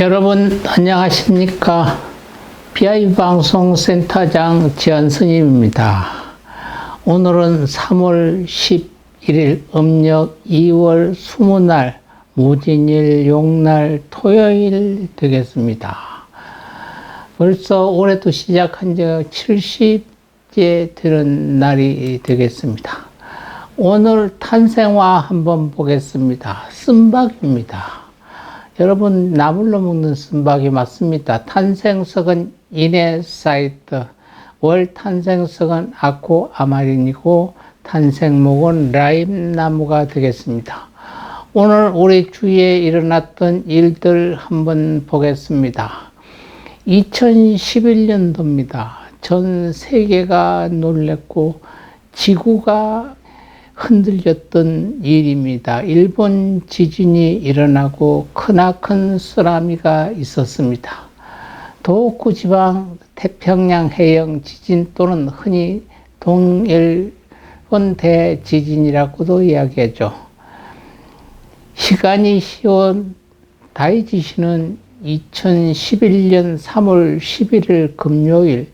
여러분 안녕하십니까? BI방송센터장 지한스님입니다. 오늘은 3월 11일 음력 2월 20날 무진일 용날 토요일 되겠습니다. 벌써 올해도 시작한 지가 70째 되는 날이 되겠습니다. 오늘 탄생화 한번 보겠습니다. 쓴박입니다. 여러분 나물로 먹는 쓴박이 맞습니다. 탄생석은 이네사이트, 월 탄생석은 아코 아마린이고 탄생목은 라임나무가 되겠습니다. 오늘 우리 주위에 일어났던 일들 한번 보겠습니다. 2011년도입니다. 전 세계가 놀랬고 지구가 흔들렸던 일입니다. 일본 지진이 일어나고 크나큰 쓰나미가 있었습니다. 도호쿠 지방 태평양 해영 지진 또는 흔히 동일본 대지진이라고도 이야기하죠. 시간이 쉬운 다이지시는 2011년 3월 11일 금요일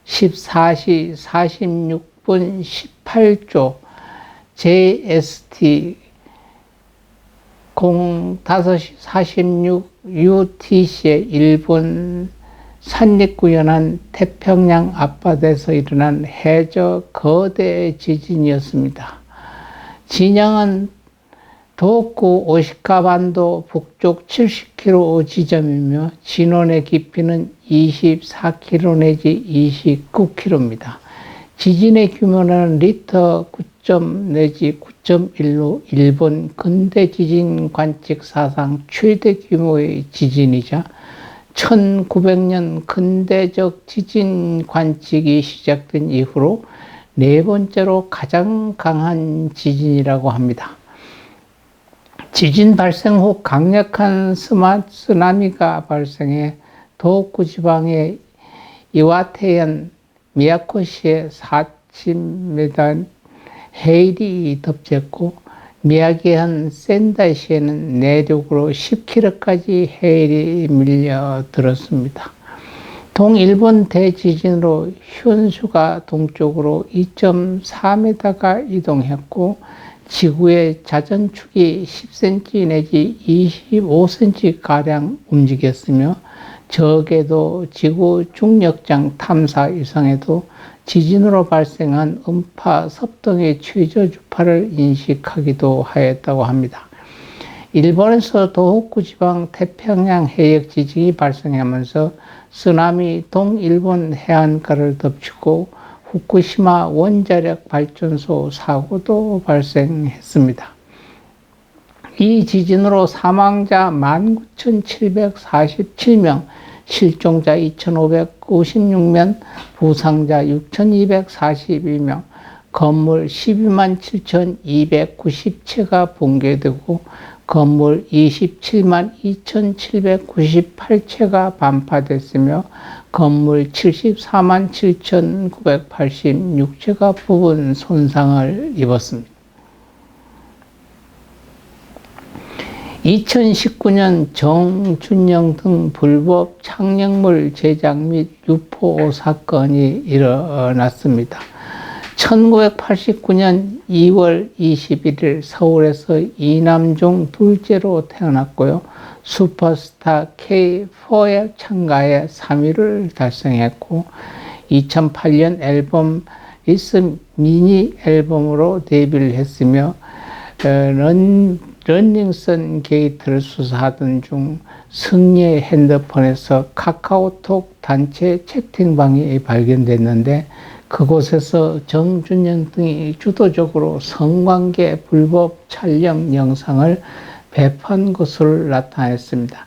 14시 46분 18조 JST 05시 46 UTC에 일본 산리쿠현안 태평양 앞바다에서 일어난 해저 거대 지진이었습니다. 진영은 도호쿠 오시카반도 북쪽 70km 지점이며 진원의 깊이는 24km 내지 29km입니다. 지진의 규모는 리터 9점 내지 9.1로 일본 근대 지진 관측 사상 최대 규모의 지진이자 1900년 근대적 지진 관측이 시작된 이후로 네 번째로 가장 강한 지진이라고 합니다. 지진 발생 후 강력한 쓰나미가 발생해 도호쿠 지방의 이와테현 미야코시에 40m 해일이 덮쳤고 미야기현 센다이시에는 내륙으로 10km까지 해일이 밀려들었습니다. 동일본 대지진으로 현수가 동쪽으로 2.4m가 이동했고 지구의 자전축이 10cm 내지 25cm가량 움직였으며 적게도 지구 중력장 탐사 이상에도 지진으로 발생한 음파 섭동의 최저 주파를 인식하기도 하였다고 합니다. 일본에서 도호쿠 지방 태평양 해역 지진이 발생하면서 쓰나미 동일본 해안가를 덮치고 후쿠시마 원자력 발전소 사고도 발생했습니다. 이 지진으로 사망자 19,747명, 실종자 2,556명, 부상자 6,242명, 건물 12만 7,290채가 붕괴되고 건물 27만 2,798채가 반파됐으며 건물 74만 7,986채가 부분 손상을 입었습니다. 2019년 정준영 등 불법 창녕물 제작 및 유포 사건이 일어났습니다. 1989년 2월 21일 서울에서 이남중 둘째로 태어났고요. 슈퍼스타 K4에 참가해 3위를 달성했고 2008년 앨범 리스 미니 앨범으로 데뷔를 했으며 런닝썬 게이트를 수사하던 중 승려의 핸드폰에서 카카오톡 단체 채팅방이 발견됐는데 그곳에서 정준영 등이 주도적으로 성관계 불법 촬영 영상을 배포한 것으로 나타났습니다.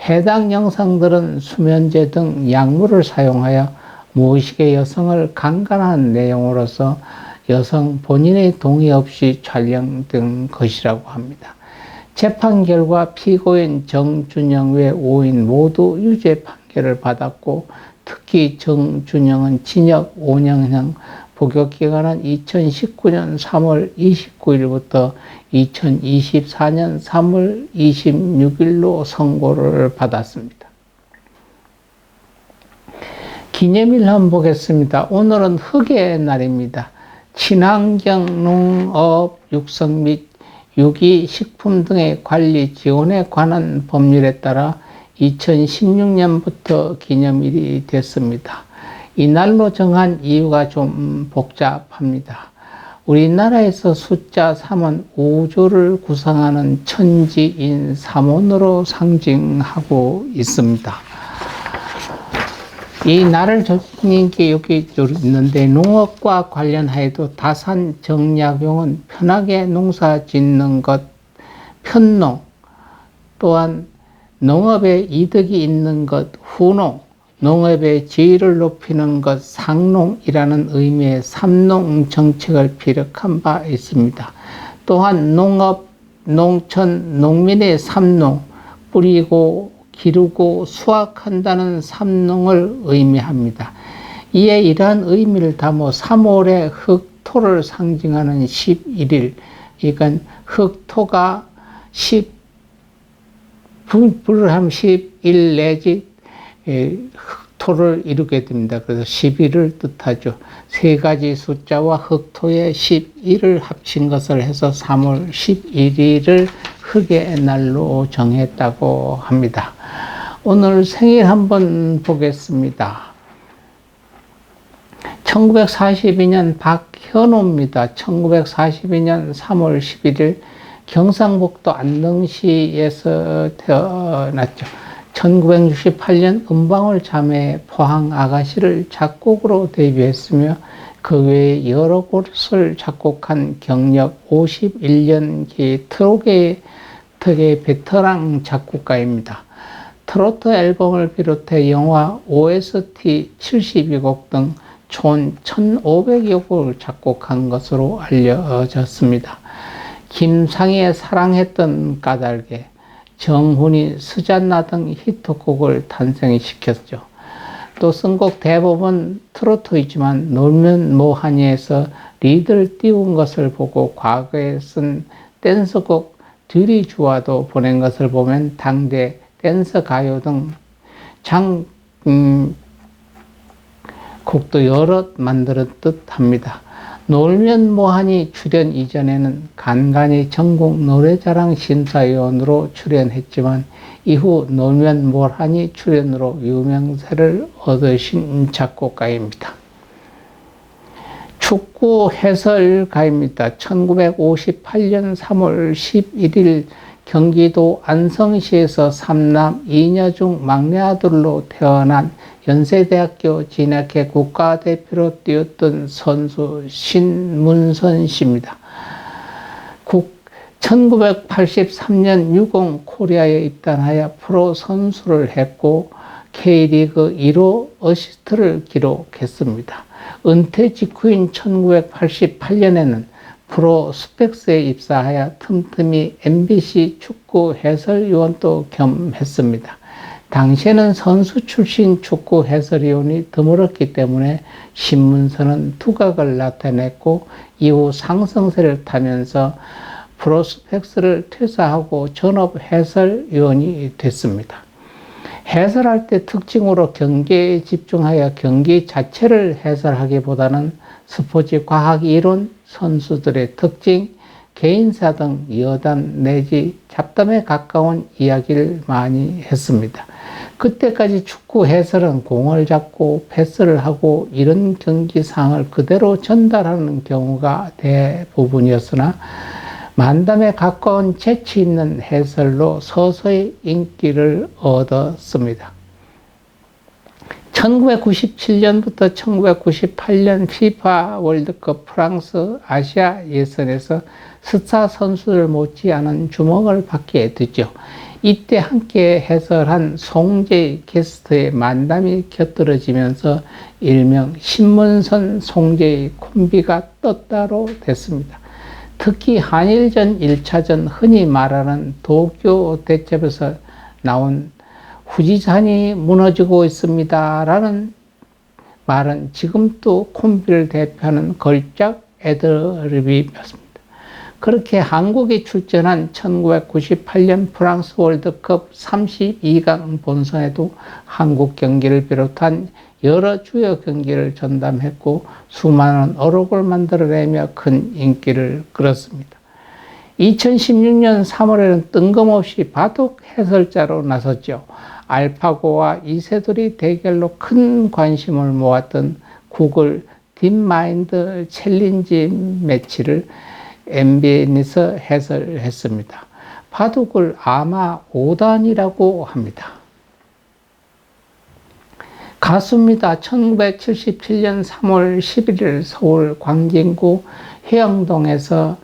해당 영상들은 수면제 등 약물을 사용하여 무의식의 여성을 강간한 내용으로서 여성 본인의 동의 없이 촬영된 것이라고 합니다. 재판 결과 피고인 정준영 외 5인 모두 유죄 판결을 받았고 특히 정준영은 징역 5년형 복역기간은 2019년 3월 29일부터 2024년 3월 26일로 선고를 받았습니다. 기념일 한번 보겠습니다. 오늘은 흑의 날입니다. 친환경 농업 육성 및 유기 식품 등의 관리 지원에 관한 법률에 따라 2016년부터 기념일이 됐습니다. 이날로 정한 이유가 좀 복잡합니다. 우리나라에서 숫자 3은 우주를 구성하는 천지인 3원으로 상징하고 있습니다. 이 날을 조직한 게 여기 있는데, 농업과 관련하여도 다산 정약용은 편하게 농사 짓는 것, 편농, 또한 농업에 이득이 있는 것, 후농, 농업의 지위를 높이는 것, 상농이라는 의미의 삼농 정책을 피력한 바 있습니다. 또한 농업, 농촌, 농민의 삼농, 뿌리고 기르고 수확한다는 삼농을 의미합니다. 이에 이러한 의미를 담아 3월의 흑토를 상징하는 11일, 이건 흑토가 불을 하면 10일 내지 흑토를 이루게 됩니다. 그래서 11을 뜻하죠. 세 가지 숫자와 흑토의 11을 합친 것을 해서 3월 11일을 흑의 날로 정했다고 합니다. 오늘 생일 한번 보겠습니다. 1942년 박현호입니다. 1942년 3월 11일 경상북도 안동시에서 태어났죠. 1968년 은방울 자매 포항 아가씨를 작곡으로 데뷔했으며 그 외에 여러 곳을 작곡한 경력 51년기 트로트계의 베테랑 작곡가입니다. 트로트 앨범을 비롯해 영화 OST 72곡 등 총 1,500여 곡을 작곡한 것으로 알려졌습니다. 김상희의 사랑했던 까닭에, 정훈이 스잔나 등 히트곡을 탄생시켰죠. 또 쓴곡 대부분 트로트이지만 놀면 뭐하니에서 리드를 띄운 것을 보고 과거에 쓴 댄스곡 들이주와도 보낸 것을 보면 당대 댄스 가요 등 곡도 여러 만들었듯 합니다. 놀면 뭐하니 출연 이전에는 간간히 전국 노래자랑 심사위원으로 출연했지만 이후 놀면 뭐하니 출연으로 유명세를 얻으신 작곡가입니다. 축구 해설가입니다. 1958년 3월 11일 경기도 안성시에서 삼남 2녀 중 막내 아들로 태어난 연세대학교 진학해 국가대표로 뛰었던 선수 신문선 씨입니다. 1983년 유공 코리아에 입단하여 프로 선수를 했고 K리그 1호 어시스트를 기록했습니다. 은퇴 직후인 1988년에는 프로 스펙스에 입사하여 틈틈이 MBC 축구 해설위원도 겸했습니다. 당시에는 선수 출신 축구 해설위원이 드물었기 때문에 신문선은 두각을 나타냈고 이후 상승세를 타면서 프로스펙스를 퇴사하고 전업 해설위원이 됐습니다. 해설할 때 특징으로 경기에 집중하여 경기 자체를 해설하기보다는 스포츠 과학 이론, 선수들의 특징, 개인사 등 여담 내지 잡담에 가까운 이야기를 많이 했습니다. 그때까지 축구 해설은 공을 잡고 패스를 하고 이런 경기 상황을 그대로 전달하는 경우가 대부분이었으나 만담에 가까운 재치 있는 해설로 서서히 인기를 얻었습니다. 1997년부터 1998년 피파 월드컵 프랑스 아시아 예선에서 스타 선수들 못지않은 주목을 받게 됐죠. 이때 함께 해설한 송재희 게스트의 만담이 곁들여지면서 일명 신문선 송재희 콤비가 떴다로 됐습니다. 특히 한일전 1차전 흔히 말하는 도쿄 대첩에서 나온 후지산이 무너지고 있습니다 라는 말은 지금도 콤비를 대표하는 걸작 애드리브였습니다. 그렇게 한국이 출전한 1998년 프랑스 월드컵 32강 본선에도 한국 경기를 비롯한 여러 주요 경기를 전담했고 수많은 어록을 만들어내며 큰 인기를 끌었습니다. 2016년 3월에는 뜬금없이 바둑 해설자로 나섰죠. 알파고와 이세돌이 대결로 큰 관심을 모았던 구글 딥마인드 챌린지 매치를 MBN에서 해설했습니다. 바둑을 아마 5단이라고 합니다. 가수입니다. 1977년 3월 11일 서울 광진구 해영동에서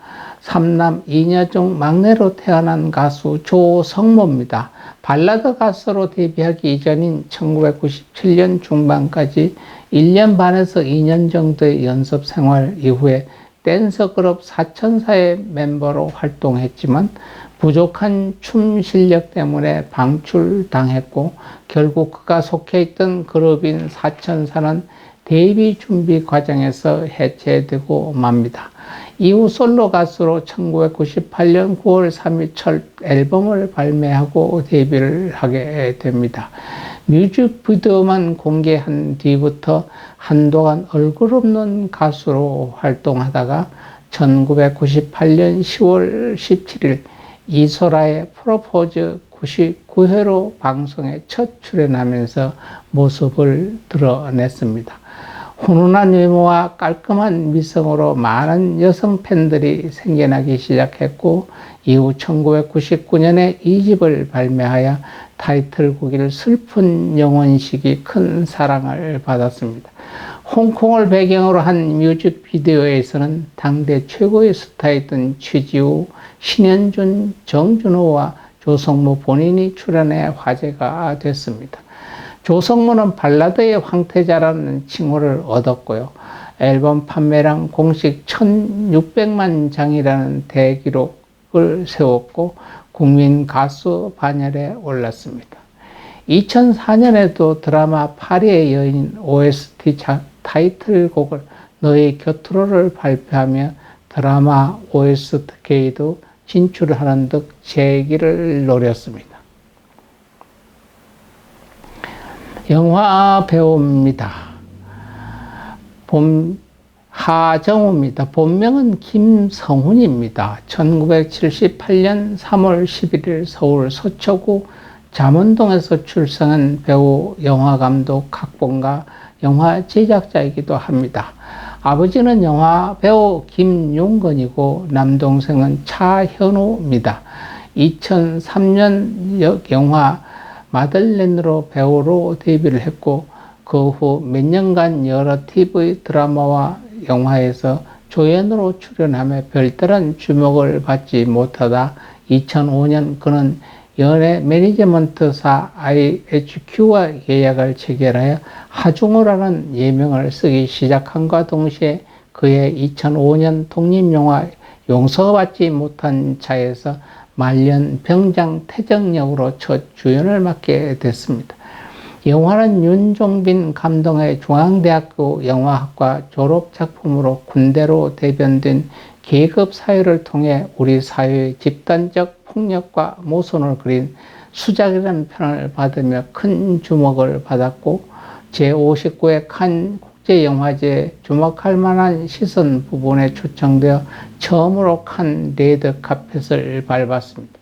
3남 2녀 중 막내로 태어난 가수 조성모입니다. 발라드 가수로 데뷔하기 이전인 1997년 중반까지 1년 반에서 2년 정도의 연습 생활 이후에 댄서 그룹 사천사의 멤버로 활동했지만 부족한 춤 실력 때문에 방출당했고 결국 그가 속해 있던 그룹인 사천사는 데뷔 준비 과정에서 해체되고 맙니다. 이후 솔로 가수로 1998년 9월 3일 첫 앨범을 발매하고 데뷔를 하게 됩니다. 뮤직비디오만 공개한 뒤부터 한동안 얼굴 없는 가수로 활동하다가 1998년 10월 17일 이소라의 프로포즈 99회로 방송에 첫 출연하면서 모습을 드러냈습니다. 훈훈한 외모와 깔끔한 미성으로 많은 여성 팬들이 생겨나기 시작했고 이후 1999년에 2집을 발매하여 타이틀곡인 슬픈 영혼식이 큰 사랑을 받았습니다. 홍콩을 배경으로 한 뮤직비디오에서는 당대 최고의 스타였던 최지우, 신현준, 정준호와 조성모 본인이 출연해 화제가 됐습니다. 조성모는 발라드의 황태자라는 칭호를 얻었고요. 앨범 판매량 공식 1600만 장이라는 대기록을 세웠고 국민 가수 반열에 올랐습니다. 2004년에도 드라마 파리의 여인 OST 타이틀곡을 너의 곁으로를 발표하며 드라마 OST계에도 진출하는 듯 재기를 노렸습니다. 영화 배우입니다. 하정우입니다. 본명은 김성훈입니다. 1978년 3월 11일 서울 서초구 잠원동에서 출생한 배우, 영화감독, 각본가, 영화 제작자이기도 합니다. 아버지는 영화 배우 김용건이고 남동생은 차현우입니다. 2003년 영화 마들렌으로 배우로 데뷔를 했고 그 후 몇 년간 여러 TV 드라마와 영화에서 조연으로 출연하며 별다른 주목을 받지 못하다 2005년 그는 연예 매니지먼트사 IHQ와 계약을 체결하여 하중우라는 예명을 쓰기 시작함과 동시에 그의 2005년 독립영화 용서받지 못한 자에서 말년 병장 태정 역으로 첫 주연을 맡게 됐습니다. 영화는 윤종빈 감독의 중앙대학교 영화학과 졸업작품으로 군대로 대변된 계급 사회를 통해 우리 사회의 집단적 폭력과 모순을 그린 수작이라는 평을 받으며 큰 주목을 받았고 제59회 칸 국제영화제에 주목할 만한 시선 부분에 초청되어 처음으로 칸 레드카펫을 밟았습니다.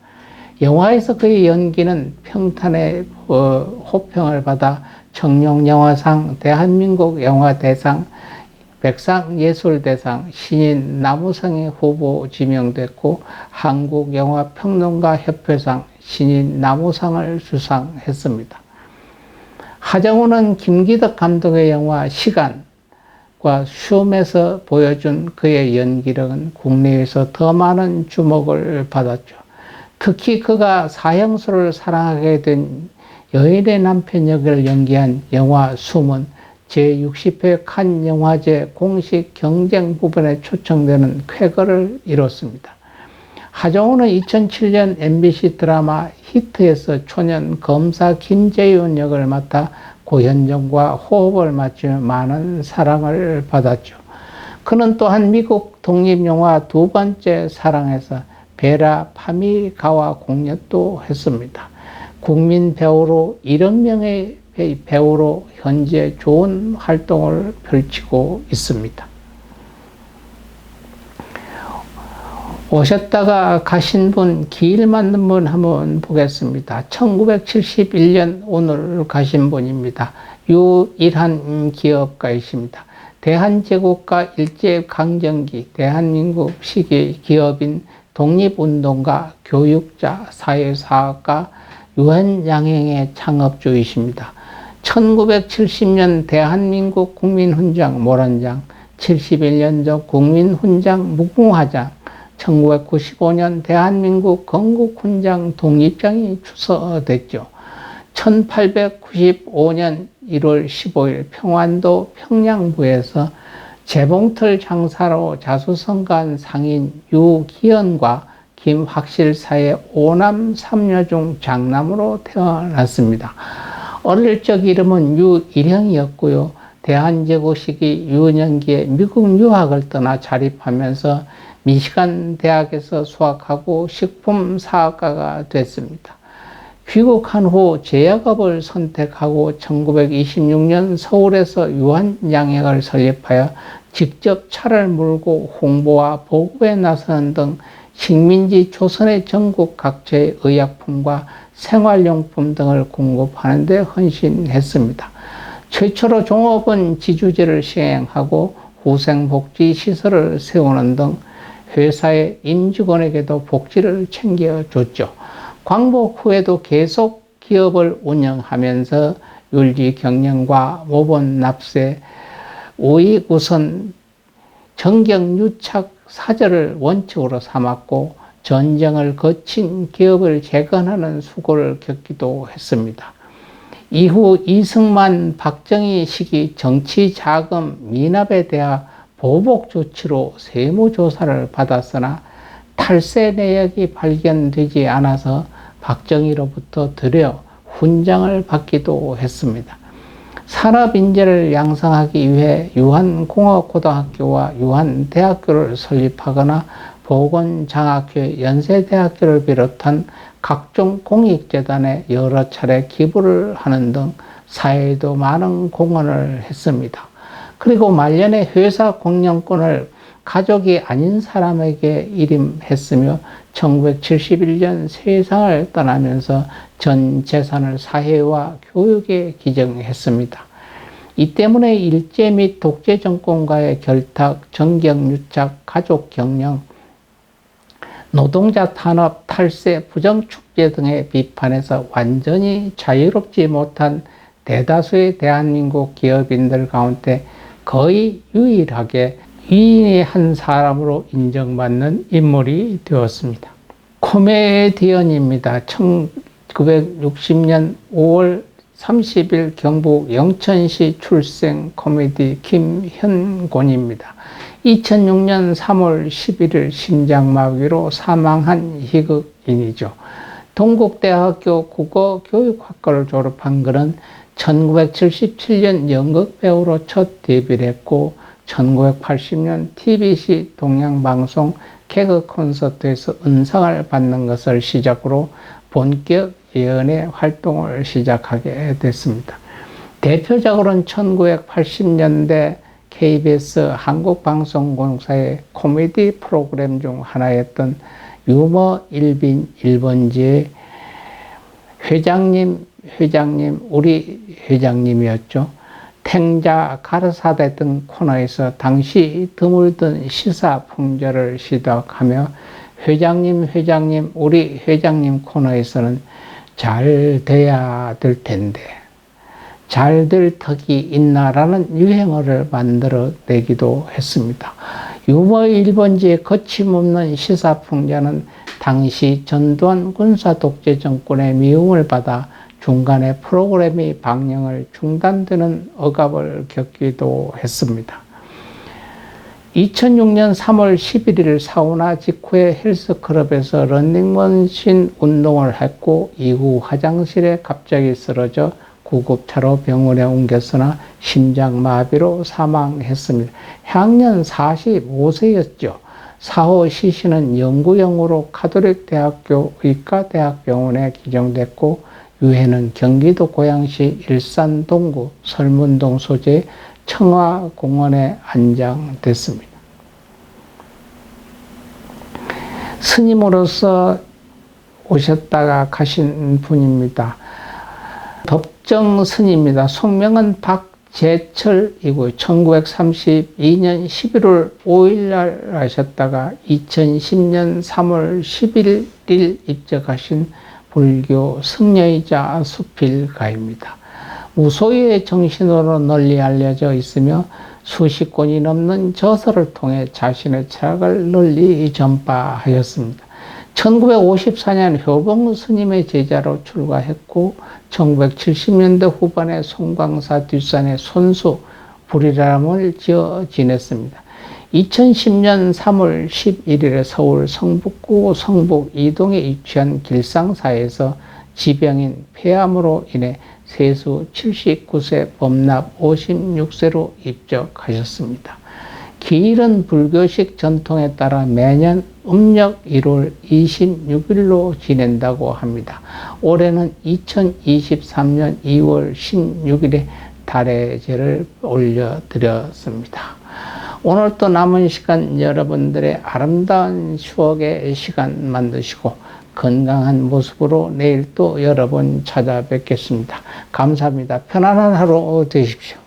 영화에서 그의 연기는 평탄의 호평을 받아 청룡영화상, 대한민국 영화대상, 백상예술대상, 신인 나무상에 후보 지명됐고 한국영화평론가협회상 신인 나무상을 수상했습니다. 하정우는 김기덕 감독의 영화 시간과 슌에서 보여준 그의 연기력은 국내에서 더 많은 주목을 받았죠. 특히 그가 사형수를 사랑하게 된 여인의 남편 역을 연기한 영화 숨은 제60회 칸 영화제 공식 경쟁 부분에 초청되는 쾌거를 이뤘습니다. 하정우는 2007년 MBC 드라마 히트에서 초년 검사 김재윤 역을 맡아 고현정과 호흡을 맞추며 많은 사랑을 받았죠. 그는 또한 미국 독립영화 두 번째 사랑에서 베라 파미가와 공연도 했습니다. 국민 배우로 1억 명의 배우로 현재 좋은 활동을 펼치고 있습니다. 오셨다가 가신 분, 길 맞는 분 한번 보겠습니다. 1971년 오늘 가신 분입니다. 유일한 기업가이십니다. 대한제국과 일제강점기 대한민국 시기 기업인 독립운동가, 교육자, 사회사학가, 유한양행의 창업주이십니다. 1970년 대한민국 국민훈장 모란장, 71년도 국민훈장 무궁화장, 1995년 대한민국 건국훈장 독립장이 추서됐죠. 1895년 1월 15일 평안도 평양부에서 재봉틀 장사로 자수성가한 상인 유기현과 김확실 사이의 5남 3녀 중 장남으로 태어났습니다. 어릴 적 이름은 유일형이었고요. 대한제국 시기 유년기에 미국 유학을 떠나 자립하면서 미시간 대학에서 수학하고 식품사학과가 됐습니다. 귀국한 후 제약업을 선택하고 1926년 서울에서 유한양행을 설립하여 직접 차를 몰고 홍보와 보급에 나서는 등 식민지 조선의 전국 각처의 의약품과 생활용품 등을 공급하는 데 헌신했습니다. 최초로 종업원 지주제를 시행하고 후생복지시설을 세우는 등 회사의 임직원에게도 복지를 챙겨줬죠. 광복 후에도 계속 기업을 운영하면서 율지 경영과 모본 납세, 우익 우선, 정경유착 사절을 원칙으로 삼았고 전쟁을 거친 기업을 재건하는 수고를 겪기도 했습니다. 이후 이승만, 박정희 시기 정치자금 미납에 대한 보복 조치로 세무조사를 받았으나 탈세 내역이 발견되지 않아서 박정희로부터 드려 훈장을 받기도 했습니다. 산업인재를 양성하기 위해 유한공업고등학교와 유한대학교를 설립하거나 보건장학회, 연세대학교를 비롯한 각종 공익재단에 여러 차례 기부를 하는 등 사회에도 많은 공헌을 했습니다. 그리고 말년에 회사 공영권을 가족이 아닌 사람에게 일임했으며 1971년 세상을 떠나면서 전 재산을 사회와 교육에 기증했습니다. 이 때문에 일제 및 독재 정권과의 결탁, 정경유착, 가족 경영, 노동자 탄압, 탈세, 부정축제 등의 비판에서 완전히 자유롭지 못한 대다수의 대한민국 기업인들 가운데 거의 유일하게 위인의 한 사람으로 인정받는 인물이 되었습니다. 코미디언입니다. 1960년 5월 30일 경북 영천시 출생 코미디 김현곤입니다. 2006년 3월 11일 심장마비로 사망한 희극인이죠. 동국대학교 국어교육학과를 졸업한 그는 1977년 연극배우로 첫 데뷔를 했고 1980년 TBC 동양방송 개그 콘서트에서 은상을 받는 것을 시작으로 본격 예언의 활동을 시작하게 됐습니다. 대표적으로는 1980년대 KBS 한국방송공사의 코미디 프로그램 중 하나였던 유머 1빈 1번지의 회장님, 우리 회장님이었죠. 탱자, 가르사대 등 코너에서 당시 드물던 시사 풍자를 시작하며 회장님, 우리 회장님 코너에서는 잘 돼야 될 텐데 잘 될 턱이 있나라는 유행어를 만들어내기도 했습니다. 유머 1번지의 거침없는 시사 풍자는 당시 전두환 군사 독재 정권의 미움을 받아 중간에 프로그램이 방영을 중단되는 억압을 겪기도 했습니다. 2006년 3월 11일 사우나 직후에 헬스클럽에서 러닝머신 운동을 했고 이후 화장실에 갑자기 쓰러져 구급차로 병원에 옮겼으나 심장마비로 사망했습니다. 향년 45세였죠. 사후 시신은 영구형으로 가톨릭대학교 의과대학병원에 기정됐고 유해는 경기도 고양시 일산 동구 설문동 소재 청화공원에 안장됐습니다. 스님으로서 오셨다가 가신 분입니다. 법정 스님입니다. 속명은 박재철이고 1932년 11월 5일 날 하셨다가 2010년 3월 11일 입적하신 불교 승려이자 수필가입니다. 무소유의 정신으로 널리 알려져 있으며 수십 권이 넘는 저서를 통해 자신의 철학을 널리 전파하였습니다. 1954년 효봉 스님의 제자로 출가했고 1970년대 후반에 송광사 뒷산에 손수 불이람을 지어 지냈습니다. 2010년 3월 11일에 서울 성북구 성북 이동에 위치한 길상사에서 지병인 폐암으로 인해 세수 79세 범납 56세로 입적하셨습니다. 기일은 불교식 전통에 따라 매년 음력 1월 26일로 지낸다고 합니다. 올해는 2023년 2월 16일에 달해제를 올려드렸습니다. 오늘 또 남은 시간 여러분들의 아름다운 추억의 시간 만드시고 건강한 모습으로 내일 또 여러분 찾아뵙겠습니다. 감사합니다. 편안한 하루 되십시오.